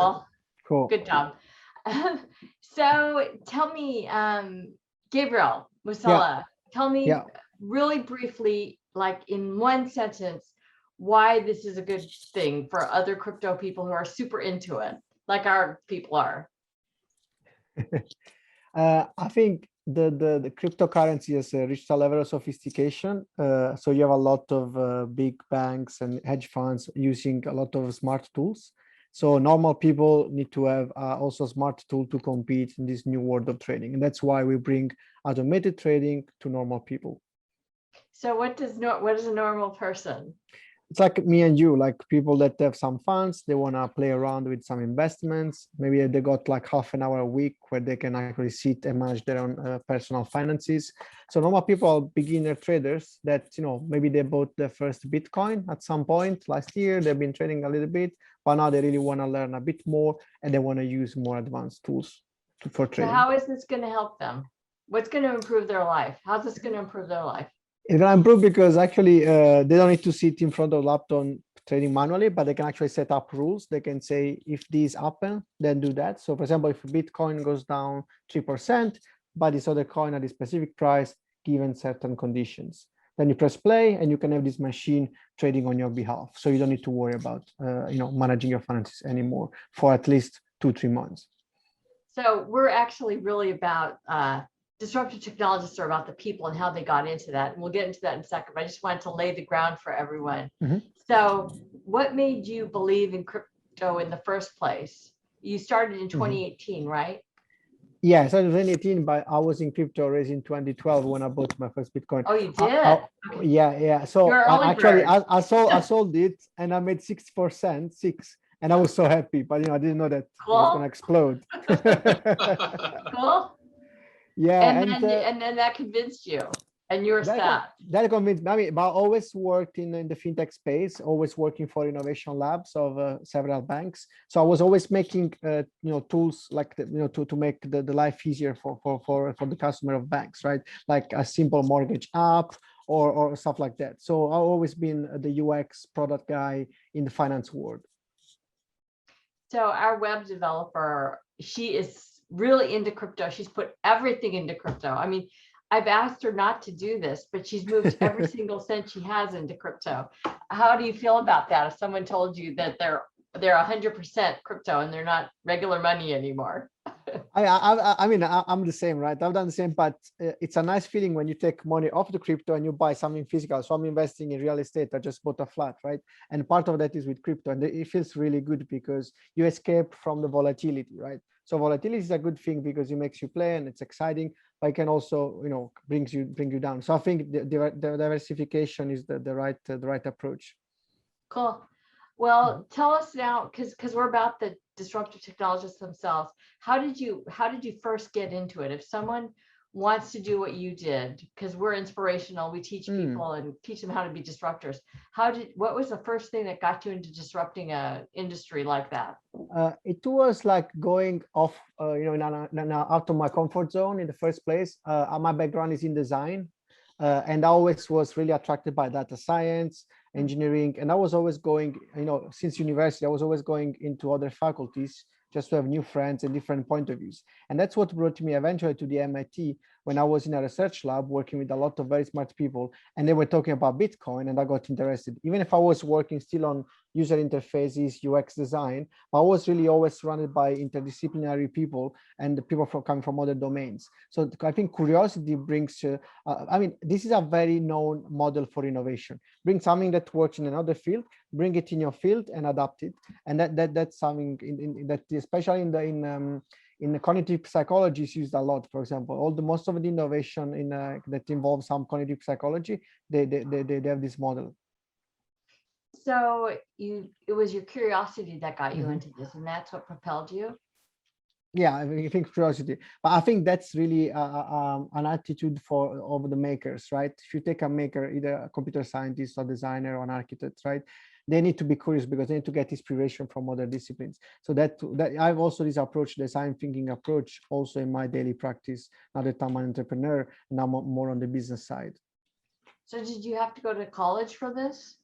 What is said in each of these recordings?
cool? Cool. Good job. So tell me, Gabriele Musella, tell me really briefly, like in one sentence, why this is a good thing for other crypto people who are super into it, like our people are. I think the cryptocurrency has reached a level of sophistication. So you have a lot of big banks and hedge funds using a lot of smart tools. So normal people need to have also a smart tool to compete in this new world of trading. And that's why we bring automated trading to normal people. So what is a normal person? It's like me and you, like people that have some funds, they want to play around with some investments. Maybe they got like half an hour a week where they can actually sit and manage their own personal finances. So normal people are beginner traders that, maybe they bought their first Bitcoin at some point last year. They've been trading a little bit, but now they really want to learn a bit more and they want to use more advanced tools for trading. So how is this going to help them? What's going to improve their life? How's this going to improve their life? It's going to improve because actually they don't need to sit in front of a laptop trading manually, but they can actually set up rules. They can say, if these happen, then do that. So for example, if Bitcoin goes down 3%, but this other coin at a specific price, given certain conditions, then you press play and you can have this machine trading on your behalf. So you don't need to worry about, managing your finances anymore for at least 2-3 months. So we're actually really about, disruptive technologists are about the people and how they got into that. And we'll get into that in a second, but I just wanted to lay the ground for everyone. Mm-hmm. So what made you believe in crypto in the first place? You started in 2018, right? Yeah, I started in 2018, but I was in crypto already in 2012 when I bought my first Bitcoin. Oh, you did? Yeah. So actually, I sold it and I made 6%, and I was so happy, but I didn't know that it was going to explode. Cool. Yeah, and then that convinced you, and you're set. That convinced me. I mean, but I always worked in the fintech space, always working for innovation labs of several banks. So I was always making tools like to make the life easier for the customer of banks, right? Like a simple mortgage app or stuff like that. So I've always been the UX product guy in the finance world. So our web developer, she is really into crypto. She's put everything into crypto. I mean, I've asked her not to do this, but she's moved every single cent she has into crypto. How do you feel about that? If someone told you that they're 100% crypto and they're not regular money anymore? I mean, I'm the same, right? I've done the same, but it's a nice feeling when you take money off the crypto and you buy something physical. So I'm investing in real estate. I just bought a flat, right? And part of that is with crypto, and it feels really good because you escape from the volatility, right? So volatility is a good thing because it makes you play and it's exciting, but it can also, bring you down. So I think the diversification is the right approach. Cool. Well, tell us now, because we're about the disruptive technologists themselves. How did you first get into it? If someone wants to do what you did, because we're inspirational, we teach people and teach them how to be disruptors. What was the first thing that got you into disrupting a industry like that? It was like going off, out of my comfort zone in the first place. My background is in design, and I always was really attracted by data science, engineering, and I was always going, since university, I was always going into other faculties just to have new friends and different point of views. And that's what brought me eventually to the MIT when I was in a research lab working with a lot of very smart people, and they were talking about Bitcoin, and I got interested. Even if I was working still on user interfaces, UX design, but I was really always surrounded by interdisciplinary people and the people coming from other domains. So I think curiosity brings, this is a very known model for innovation. Bring something that works in another field, bring it in your field and adapt it. And that's something that especially in the cognitive psychology is used a lot. For example, most of the innovation that involves some cognitive psychology, they have this model. So it was your curiosity that got you into this, and that's what propelled you? Yeah, I think curiosity, but I think that's really an attitude of the makers, right? If you take a maker, either a computer scientist or designer or an architect, right? They need to be curious because they need to get inspiration from other disciplines. So that I've also this approach, design thinking approach, also in my daily practice. Now that I'm an entrepreneur, and I'm more on the business side. So did you have to go to college for this?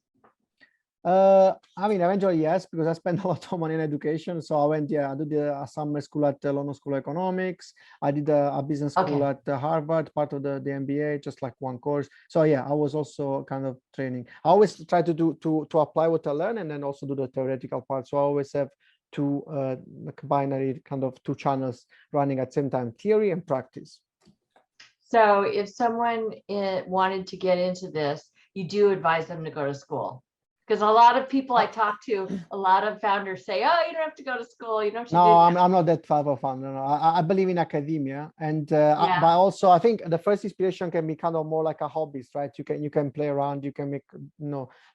I mean, eventually, yes, because I spent a lot of money in education. So I went, I did a summer school at the London School of Economics. I did a business school Okay. at Harvard, part of the MBA, just like one course. So yeah, I was also kind of training. I always try to do to apply what I learn and then also do the theoretical part. So I always have two like binary kind of two channels running at the same time, theory and practice. So if someone wanted to get into this, you do advise them to go to school. Because a lot of people I talk to, a lot of founders say, oh, you don't have to go to school. You don't have to do No, that. I'm not that type of fan. No, no. I believe in academia, and Yeah. but also I think the first inspiration can be kind of more like a hobbyist, right? You can play around, you can make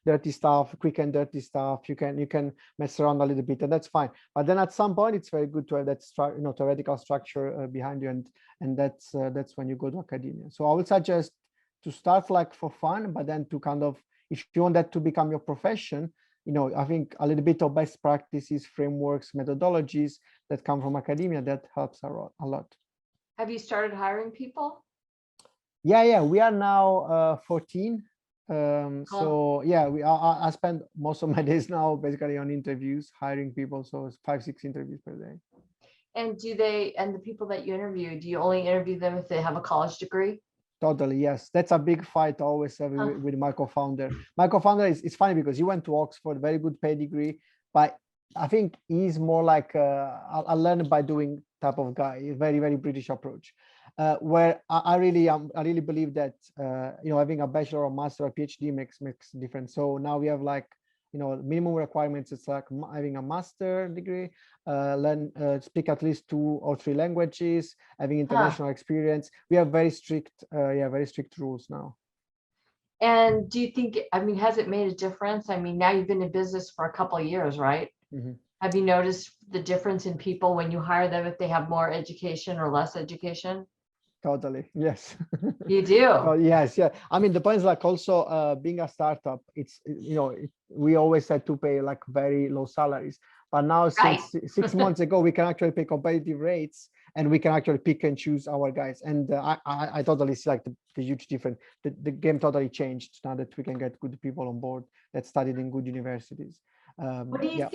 dirty stuff, quick and dirty stuff. You can mess around a little bit, and that's fine. But then at some point, it's very good to have that theoretical structure behind you, and that's when you go to academia. So I would suggest to start like for fun, but then to kind of, if you want that to become your profession, I think a little bit of best practices, frameworks, methodologies that come from academia, that helps a lot. Have you started hiring people? Yeah, we are now 14. Cool. So yeah, I spend most of my days now basically on interviews, hiring people. So it's 5-6 interviews per day. And the people that you interview, do you only interview them if they have a college degree? Totally, yes. That's a big fight I always have with my co-founder. My co-founder is funny because he went to Oxford, very good pedigree, but I think he's more like a learn by doing type of guy, very, very British approach. Where I really believe that having a bachelor or master or PhD makes a difference. So now we have like minimum requirements. It's like having a master degree, speak at least 2 or 3 languages, having international experience. We have very strict rules now. And do you think, has it made a difference? Now you've been in business for a couple of years, right? Mm-hmm. Have you noticed the difference in people when you hire them, if they have more education or less education? Totally, yes. You do? Oh, yes, yeah. The point is like also being a startup, it's, we always had to pay like very low salaries. But now since 6 months ago, we can actually pay competitive rates and we can actually pick and choose our guys. And I totally see like the huge difference. The game totally changed now that we can get good people on board that studied in good universities. What do you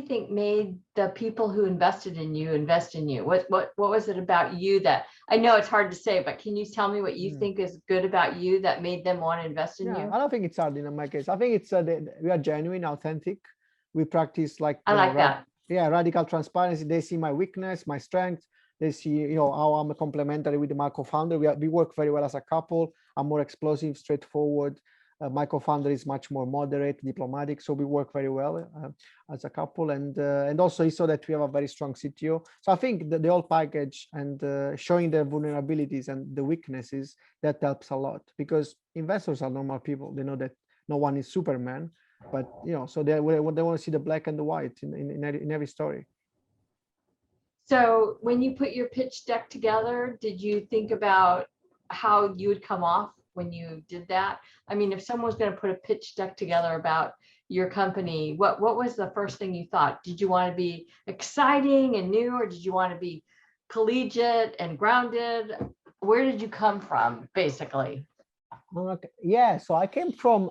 think made the people who invested in you invest in you? What was it about you that, I know it's hard to say, but can you tell me what you think is good about you that made them want to invest in you? I don't think it's hard in my case. I think it's we are genuine, authentic. We practice like I like that. Yeah, radical transparency. They see my weakness, my strength. They see how I'm complementary with my co-founder. We work very well as a couple. I'm more explosive, straightforward. My co-founder is much more moderate, diplomatic, so we work very well as a couple, and also he saw that we have a very strong CTO. So I think the whole package and showing the vulnerabilities and the weaknesses, that helps a lot, because investors are normal people. They know that no one is Superman, but so they want to see the black and the white in every story. So when you put your pitch deck together, did you think about how you would come off when you did that? If someone's going to put a pitch deck together about your company, what was the first thing you thought? Did you want to be exciting and new, or did you want to be collegiate and grounded? Where did you come from, basically? Okay. Yeah, so I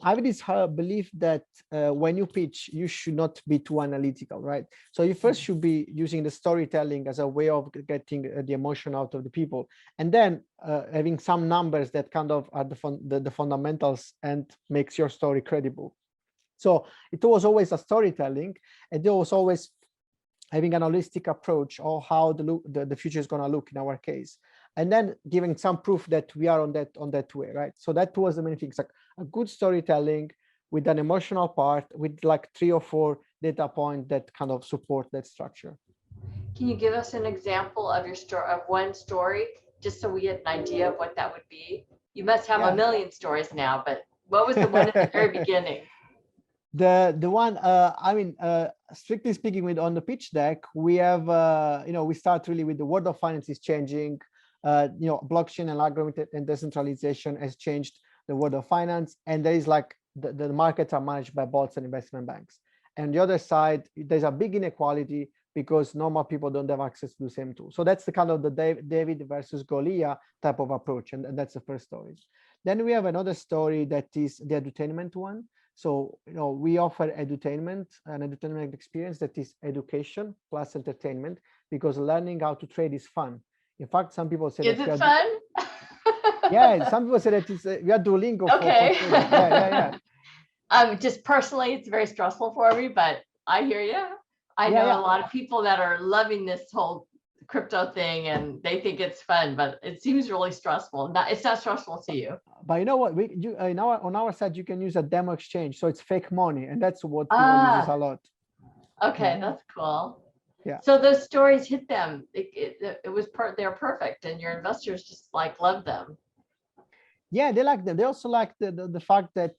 have this belief that when you pitch, you should not be too analytical, right? So you first should be using the storytelling as a way of getting the emotion out of the people, and then having some numbers that kind of are the fundamentals and makes your story credible. So it was always a storytelling, and it was always having an holistic approach of how the future is going to look in our case, and then giving some proof that we are on that way, right? So that was the main thing. It's like a good storytelling with an emotional part, with like 3 or 4 data points that kind of support that structure. Can you give us an example of your story, of one story, just so we get an idea of what that would be? You must have a million stories now, but what was the one at the very beginning? The one, strictly speaking, with on the pitch deck, we have, we start really with the world of finance is changing. Blockchain and algorithmic and decentralization has changed the world of finance, and there is like the markets are managed by bots and investment banks. And the other side, there's a big inequality because normal people don't have access to the same tool. So that's the kind of the David versus Goliath type of approach, and that's the first story. Then we have another story that is the edutainment one. So, we offer edutainment, an edutainment experience that is education plus entertainment, because learning how to trade is fun. In fact, some people say Is that it fun? yeah, some people say that we are Duolingo for Okay. trading. Yeah. Just personally, it's very stressful for me, but I hear you. I know Yeah. a lot of people that are loving this whole crypto thing and they think it's fun, but it seems really stressful. It's not stressful to you. But you know what? On our side, you can use a demo exchange, so it's fake money, and that's what people uses a Ah, lot. okay, Yeah. that's cool. Yeah. So those stories hit them. It was they're perfect, and your investors just like love them. Yeah, they like them. They also like the fact that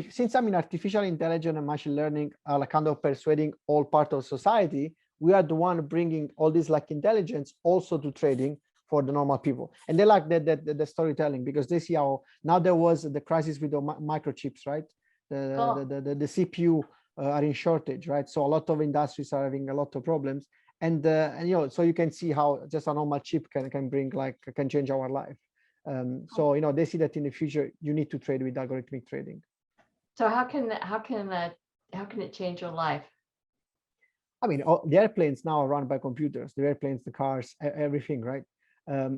since artificial intelligence and machine learning are like kind of persuading all part of society, we are the one bringing all this like intelligence also to trading for the normal people, and they like the storytelling, because they see how now there was the crisis with the microchips, right? Cool. The CPU are in shortage, right? So a lot of industries are having a lot of problems, and so you can see how just a normal chip can bring can change our life. So they see that in the future you need to trade with algorithmic trading. So how can it change your life? The airplanes now are run by computers. The airplanes, the cars, everything, right?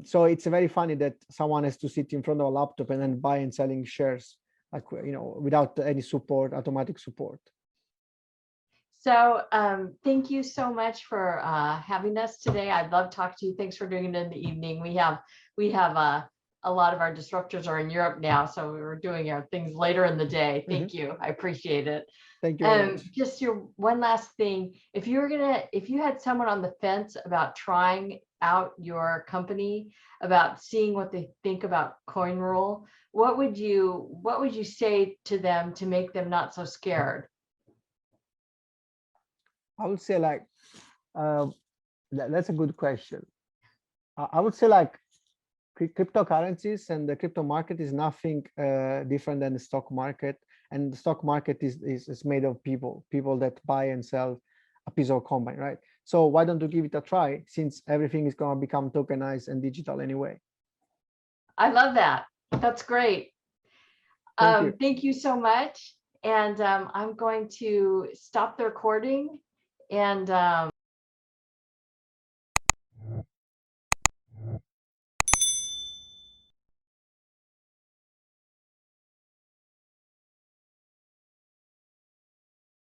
So it's very funny that someone has to sit in front of a laptop and then buy and selling shares, without any support, automatic support. So thank you so much for having us today. I'd love to talk to you. Thanks for doing it in the evening. We have a lot of our disruptors are in Europe now, so we're doing our things later in the day. Thank you. I appreciate it. Thank you very much. Just your one last thing. If you had someone on the fence about trying out your company, about seeing what they think about Coinrule, what would you say to them to make them not so scared? I would say that's a good question. I would say cryptocurrencies and the crypto market is nothing different than the stock market, and the stock market is made of people that buy and sell a piece of coin, right? So why don't you give it a try, since everything is going to become tokenized and digital anyway? I love that. That's great. Thank you so much. And I'm going to stop the recording and